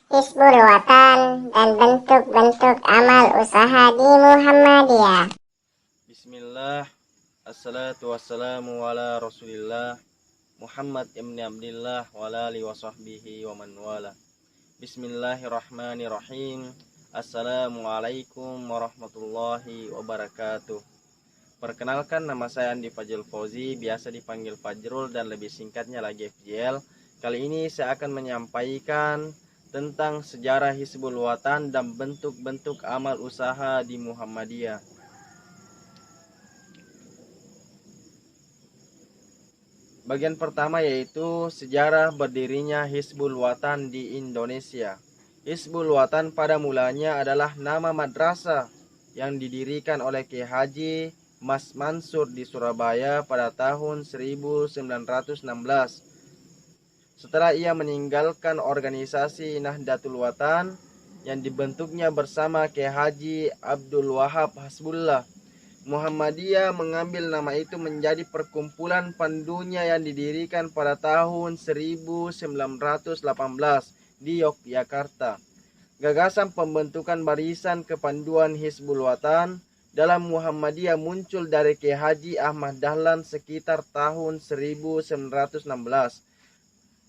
Hizbul Watan dan bentuk-bentuk amal usaha di Muhammadiyah. Bismillah, assalatu wassalamu ala rasulillah Muhammad ibn Abdillah wa alihi wa sahbihi wa man wala. Bismillahirrahmanirrahim. Assalamualaikum warahmatullahi wabarakatuh. Perkenalkan, nama saya Andi Fajrul Fauzi, biasa dipanggil Fajrul dan lebih singkatnya lagi FJL. Kali ini saya akan menyampaikan tentang sejarah Hizbul Watan dan bentuk-bentuk amal usaha di Muhammadiyah. Bagian pertama yaitu sejarah berdirinya Hizbul Watan di Indonesia. Hizbul Watan pada mulanya adalah nama madrasah yang didirikan oleh Kiai Haji Mas Mansur di Surabaya pada tahun 1916. Setelah ia meninggalkan organisasi Nahdlatul Watan yang dibentuknya bersama Kiai Haji Abdul Wahab Hasbullah, Muhammadiyah mengambil nama itu menjadi perkumpulan pandunya yang didirikan pada tahun 1918 di Yogyakarta. Gagasan pembentukan barisan kepanduan Hizbul Watan dalam Muhammadiyah muncul dari Kiai Haji Ahmad Dahlan sekitar tahun 1916.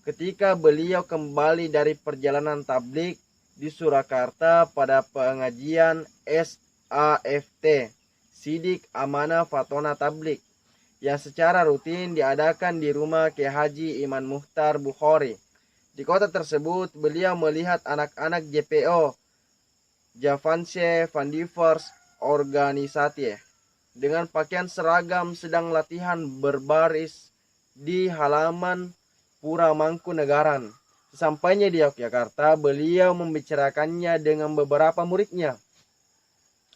Ketika beliau kembali dari perjalanan tablik di Surakarta pada pengajian SAFT, Sidik Amanah Fatona Tablik, yang secara rutin diadakan di rumah Kiai Haji Iman Muhtar Bukhari. Di kota tersebut, beliau melihat anak-anak JPO, Javanse Vandivers Organisasi, dengan pakaian seragam sedang latihan berbaris di halaman Pura Mangkunegaran. Sesampainya di Yogyakarta, beliau membicarakannya dengan beberapa muridnya,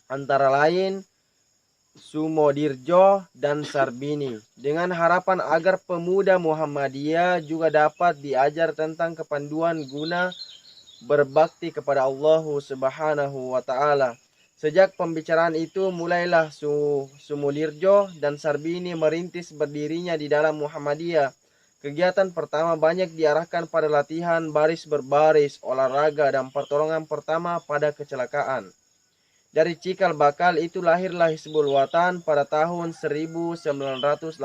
antara lain Sumodirjo dan Sarbini, dengan harapan agar pemuda Muhammadiyah juga dapat diajar tentang kepanduan guna berbakti kepada Allah Subhanahu wa Ta'ala. Sejak pembicaraan itu mulailah Sumodirjo dan Sarbini merintis berdirinya di dalam Muhammadiyah. Kegiatan pertama banyak diarahkan pada latihan baris berbaris, olahraga, dan pertolongan pertama pada kecelakaan. Dari cikal bakal itu lahirlah Hizbul Watan pada tahun 1918.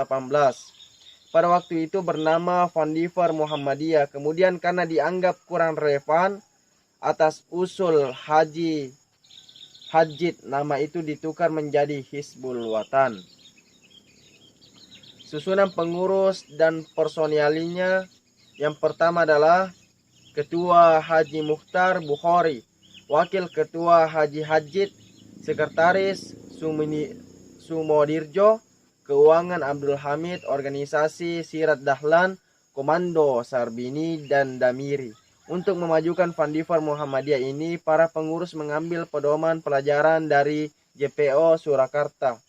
Pada waktu itu bernama Vandiver Muhammadiyah. Kemudian karena dianggap kurang relevan atas usul Haji Hajid, nama itu ditukar menjadi Hizbul Watan. Susunan pengurus dan personalinya, yang pertama adalah Ketua Haji Muhtar Bukhari, Wakil Ketua Haji Hajid, Sekretaris Sumodirjo, Keuangan Abdul Hamid, Organisasi Sirat Dahlan, Komando Sarbini dan Damiri. Untuk memajukan Vandiver Muhammadiyah ini, para pengurus mengambil pedoman pelajaran dari JPO Surakarta.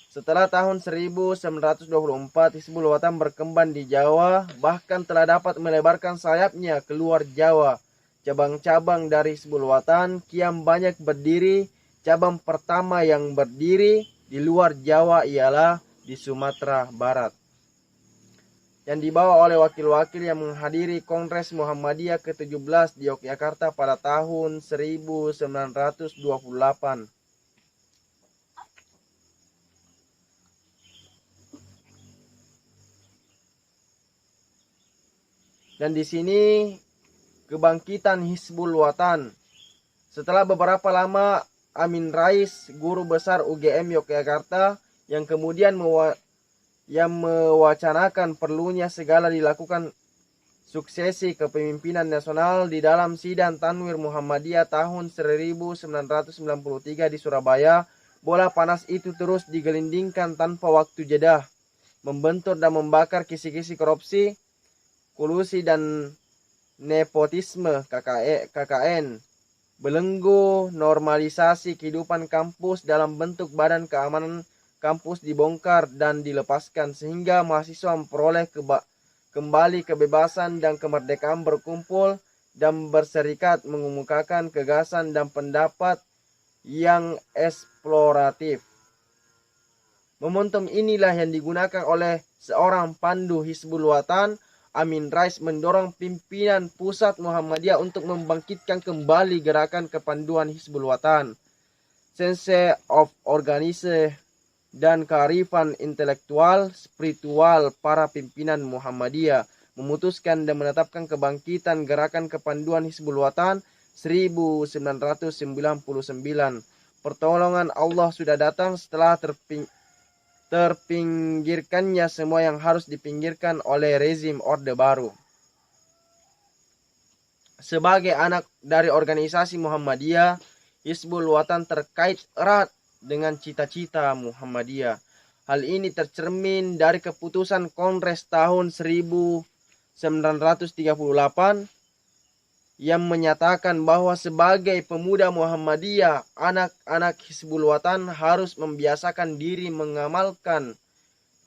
Setelah tahun 1924, Hizbul Watan berkembang di Jawa, bahkan telah dapat melebarkan sayapnya keluar Jawa. Cabang-cabang dari Hizbul Watan kian banyak berdiri. Cabang pertama yang berdiri di luar Jawa ialah di Sumatera Barat, yang dibawa oleh wakil-wakil yang menghadiri Kongres Muhammadiyah ke-17 di Yogyakarta pada tahun 1928. Dan di sini kebangkitan Hizbul Watan. Setelah beberapa lama, Amin Rais, guru besar UGM Yogyakarta, yang kemudian mewacanakan perlunya segala dilakukan suksesi kepemimpinan nasional di dalam sidang Tanwir Muhammadiyah tahun 1993 di Surabaya. Bola panas itu terus digelindingkan tanpa waktu jeda, membentur dan membakar kisi-kisi korupsi, kolusi dan nepotisme KKN, belenggu normalisasi kehidupan kampus dalam bentuk badan keamanan kampus dibongkar dan dilepaskan, sehingga mahasiswa memperoleh kembali kebebasan dan kemerdekaan berkumpul dan berserikat, mengemukakan gagasan dan pendapat yang eksploratif. Momentum inilah yang digunakan oleh seorang pandu Hizbul Watan, Amin Rais mendorong pimpinan pusat Muhammadiyah untuk membangkitkan kembali gerakan kepanduan Hizbul Watan, sense of organize dan kearifan intelektual spiritual para pimpinan Muhammadiyah, memutuskan dan menetapkan kebangkitan gerakan kepanduan Hizbul Watan 1999. Pertolongan Allah sudah datang setelah terpinggirkannya semua yang harus dipinggirkan oleh rezim Orde Baru. Sebagai anak dari organisasi Muhammadiyah, Hizbul Watan terkait erat dengan cita-cita Muhammadiyah. Hal ini tercermin dari keputusan Kongres tahun 1938 yang menyatakan bahwa sebagai pemuda Muhammadiyah, anak-anak Hizbul Watan harus membiasakan diri mengamalkan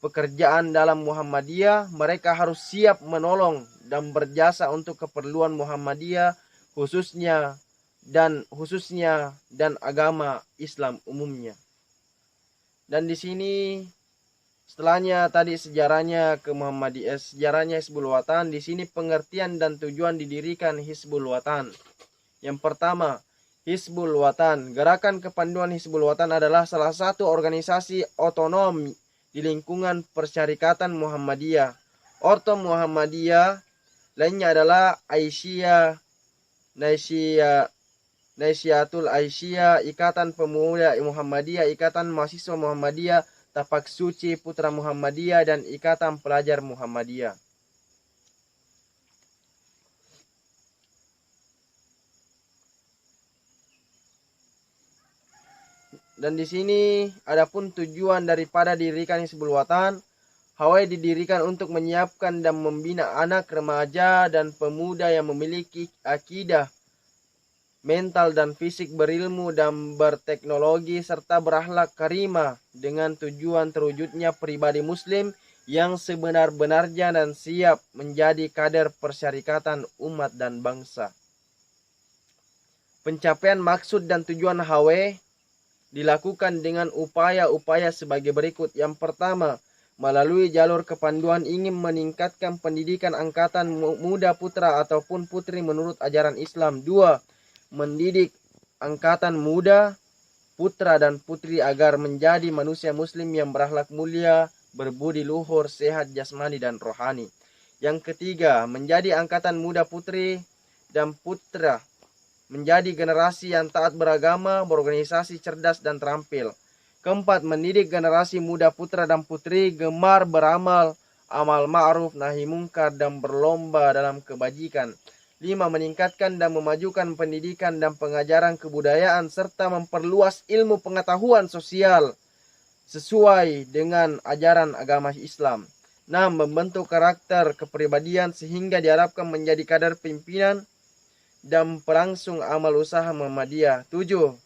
pekerjaan dalam Muhammadiyah. Mereka harus siap menolong dan berjasa untuk keperluan Muhammadiyah khususnya dan agama Islam umumnya. Dan di sini setelahnya tadi sejarahnya ke Muhammadiyah, sejarahnya Hizbul Watan. Di sini pengertian dan tujuan didirikan Hizbul Watan. Yang pertama, Hizbul Watan. Gerakan kepanduan Hizbul Watan adalah salah satu organisasi otonom di lingkungan Persyarikatan Muhammadiyah. Orto Muhammadiyah lainnya adalah Naisyatul Aisyah, Ikatan Pemuda Muhammadiyah, Ikatan Mahasiswa Muhammadiyah, Tapak Suci Putra Muhammadiyah, dan Ikatan Pelajar Muhammadiyah. Dan di sini adapun tujuan daripada didirikan Hizbul Watan, Hawai didirikan untuk menyiapkan dan membina anak, remaja, dan pemuda yang memiliki akidah, mental dan fisik berilmu dan berteknologi serta berakhlak karimah dengan tujuan terwujudnya pribadi muslim yang sebenar-benarnya dan siap menjadi kader persyarikatan umat dan bangsa. Pencapaian maksud dan tujuan HW dilakukan dengan upaya-upaya sebagai berikut. Yang pertama, melalui jalur kepanduan ingin meningkatkan pendidikan angkatan muda putra ataupun putri menurut ajaran Islam. 2. Mendidik angkatan muda, putra dan putri agar menjadi manusia muslim yang berakhlak mulia, berbudi luhur, sehat jasmani dan rohani. Yang ketiga, menjadi angkatan muda putri dan putra menjadi generasi yang taat beragama, berorganisasi, cerdas dan terampil. Keempat, mendidik generasi muda putra dan putri gemar beramal, amal ma'ruf, nahi mungkar dan berlomba dalam kebajikan. 5. Meningkatkan dan memajukan pendidikan dan pengajaran kebudayaan serta memperluas ilmu pengetahuan sosial sesuai dengan ajaran agama Islam. 6. Membentuk karakter kepribadian sehingga diharapkan menjadi kader pimpinan dan pelangsung amal usaha Muhammadiyah. 7.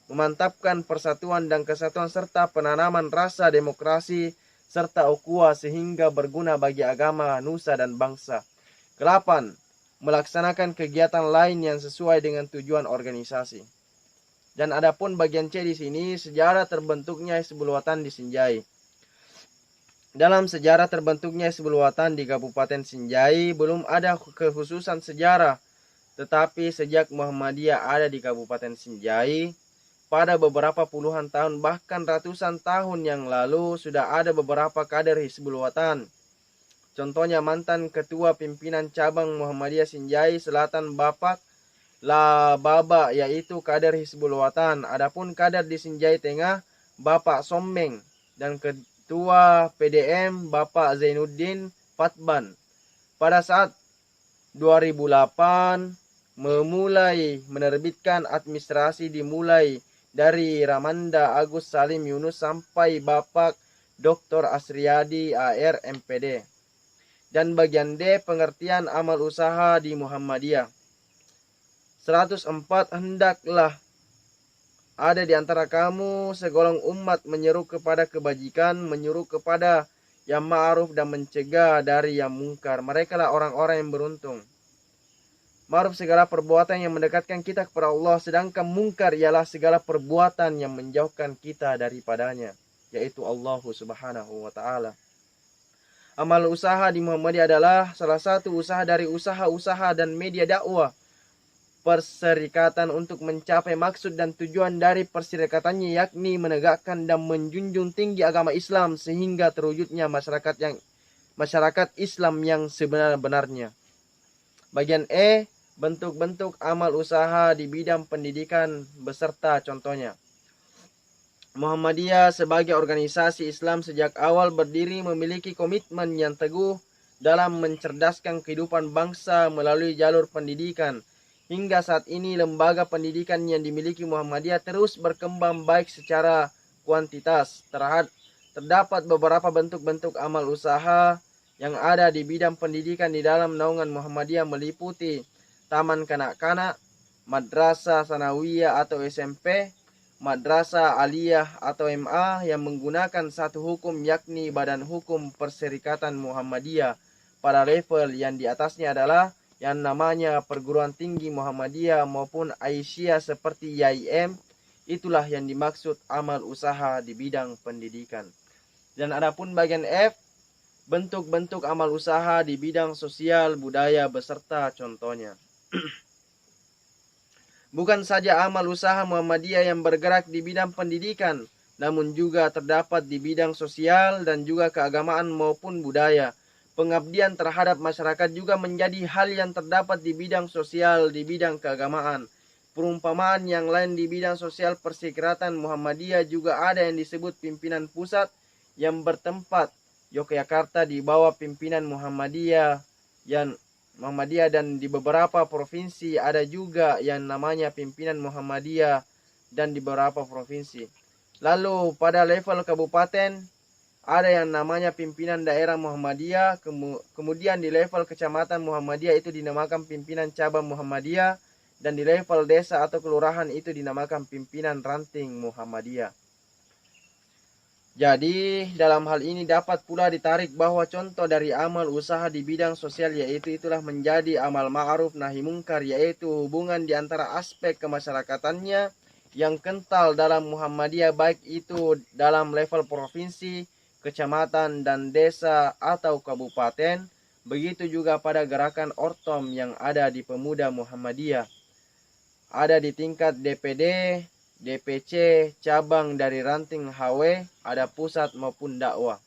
Memantapkan persatuan dan kesatuan serta penanaman rasa demokrasi serta ukhuwah sehingga berguna bagi agama, nusa dan bangsa. 8. Melaksanakan kegiatan lain yang sesuai dengan tujuan organisasi. Dan adapun bagian C di sini, sejarah terbentuknya Hizbul Watan di Sinjai. Dalam sejarah terbentuknya Hizbul Watan di Kabupaten Sinjai belum ada kekhususan sejarah. Tetapi sejak Muhammadiyah ada di Kabupaten Sinjai, pada beberapa puluhan tahun bahkan ratusan tahun yang lalu sudah ada beberapa kader Hizbul Watan. Contohnya mantan ketua pimpinan cabang Muhammadiyah Sinjai Selatan Bapak Lababa yaitu kader Hizbul Watan. Adapun kader di Sinjai Tengah Bapak Sommeng dan ketua PDM Bapak Zainuddin Fatban. Pada saat 2008 memulai menerbitkan administrasi dimulai dari Ramanda Agus Salim Yunus sampai Bapak Dr. Asriyadi AR MPD. Dan bagian D, pengertian amal usaha di Muhammadiyah. 104. Hendaklah ada di antara kamu segolong umat menyeru kepada kebajikan, menyuruh kepada yang ma'ruf dan mencegah dari yang mungkar. Mereka lah orang-orang yang beruntung. Ma'ruf segala perbuatan yang mendekatkan kita kepada Allah, sedangkan mungkar ialah segala perbuatan yang menjauhkan kita daripadanya, yaitu Allah Subhanahu wa ta'ala. Amal usaha di Muhammadiyah adalah salah satu usaha dari usaha-usaha dan media dakwah perserikatan untuk mencapai maksud dan tujuan dari perserikatannya, yakni menegakkan dan menjunjung tinggi agama Islam sehingga terwujudnya masyarakat Islam yang sebenar-benarnya. Bagian E, bentuk-bentuk amal usaha di bidang pendidikan beserta contohnya. Muhammadiyah sebagai organisasi Islam sejak awal berdiri memiliki komitmen yang teguh dalam mencerdaskan kehidupan bangsa melalui jalur pendidikan. Hingga saat ini lembaga pendidikan yang dimiliki Muhammadiyah terus berkembang baik secara kuantitas. Terdapat beberapa bentuk-bentuk amal usaha yang ada di bidang pendidikan di dalam naungan Muhammadiyah meliputi taman kanak-kanak, madrasah sanawiyah atau SMP, madrasah aliyah atau MA yang menggunakan satu hukum yakni Badan Hukum Perserikatan Muhammadiyah. Pada level yang di atasnya adalah yang namanya perguruan tinggi Muhammadiyah maupun Aisyah seperti YIM. Itulah yang dimaksud amal usaha di bidang pendidikan. Dan adapun bagian F, bentuk-bentuk amal usaha di bidang sosial, budaya beserta contohnya. Bukan saja amal usaha Muhammadiyah yang bergerak di bidang pendidikan, namun juga terdapat di bidang sosial dan juga keagamaan maupun budaya. Pengabdian terhadap masyarakat juga menjadi hal yang terdapat di bidang sosial, di bidang keagamaan. Perumpamaan yang lain di bidang sosial perserikatan Muhammadiyah juga ada yang disebut pimpinan pusat yang bertempat Yogyakarta di bawah pimpinan Muhammadiyah dan di beberapa provinsi ada juga yang namanya pimpinan Muhammadiyah dan di beberapa provinsi. Lalu pada level kabupaten ada yang namanya pimpinan daerah Muhammadiyah, kemudian di level kecamatan Muhammadiyah itu dinamakan pimpinan cabang Muhammadiyah, dan di level desa atau kelurahan itu dinamakan pimpinan ranting Muhammadiyah. Jadi dalam hal ini dapat pula ditarik bahwa contoh dari amal usaha di bidang sosial yaitu itulah menjadi amal ma'ruf nahi mungkar, yaitu hubungan di antara aspek kemasyarakatannya yang kental dalam Muhammadiyah baik itu dalam level provinsi, kecamatan dan desa atau kabupaten, begitu juga pada gerakan ortom yang ada di pemuda Muhammadiyah. Ada di tingkat DPD, DPC, cabang dari ranting HW, ada pusat maupun dakwah.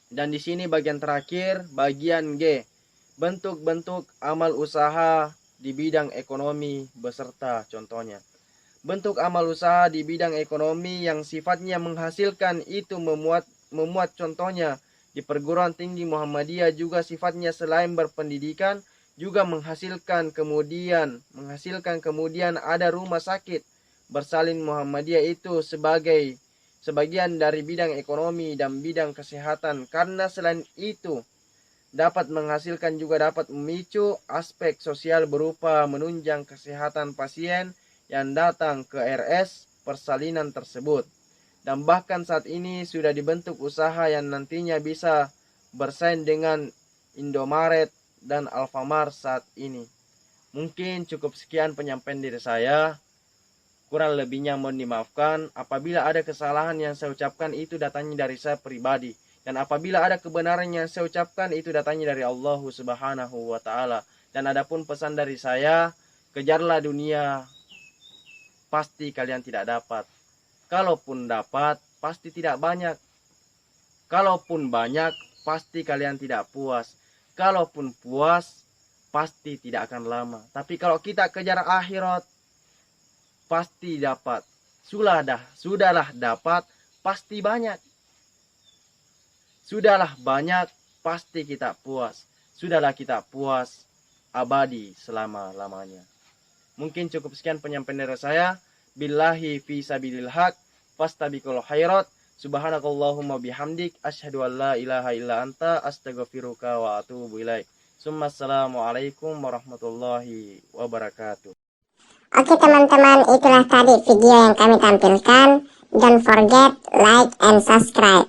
Dan di sini bagian terakhir, bagian G, bentuk-bentuk amal usaha di bidang ekonomi beserta contohnya. Bentuk amal usaha di bidang ekonomi yang sifatnya menghasilkan itu memuat contohnya di perguruan tinggi Muhammadiyah juga sifatnya selain berpendidikan juga menghasilkan kemudian ada rumah sakit bersalin Muhammadiyah itu sebagian dari bidang ekonomi dan bidang kesehatan, karena selain itu dapat menghasilkan juga dapat memicu aspek sosial berupa menunjang kesehatan pasien yang datang ke RS persalinan tersebut. Dan bahkan saat ini sudah dibentuk usaha yang nantinya bisa bersaing dengan Indomaret dan Alfamart saat ini. Mungkin cukup sekian penyampaian dari saya. Kurang lebihnya mohon dimaafkan. Apabila ada kesalahan yang saya ucapkan itu datangnya dari saya pribadi. Dan apabila ada kebenaran yang saya ucapkan itu datangnya dari Allah Subhanahu wa Ta'ala. Dan adapun pesan dari saya, kejarlah dunia, pasti kalian tidak dapat. Kalaupun dapat, pasti tidak banyak. Kalaupun banyak, pasti kalian tidak puas. Kalaupun puas, pasti tidak akan lama. Tapi kalau kita kejar akhirat, pasti dapat. Sudahlah dapat, pasti banyak. Sudahlah banyak, pasti kita puas. Sudahlah kita puas, abadi selama-lamanya. Mungkin cukup sekian penyampaian dari saya. Billahi fi sabilil haq, fastabiqul khairat. Subhanakallahumma bihamdik, asyhadu an la ilaha illa anta, astaghfiruka wa atubu ilaik. Assalamualaikum warahmatullahi wabarakatuh. Oke teman-teman, itulah tadi video yang kami tampilkan. Don't forget like and subscribe.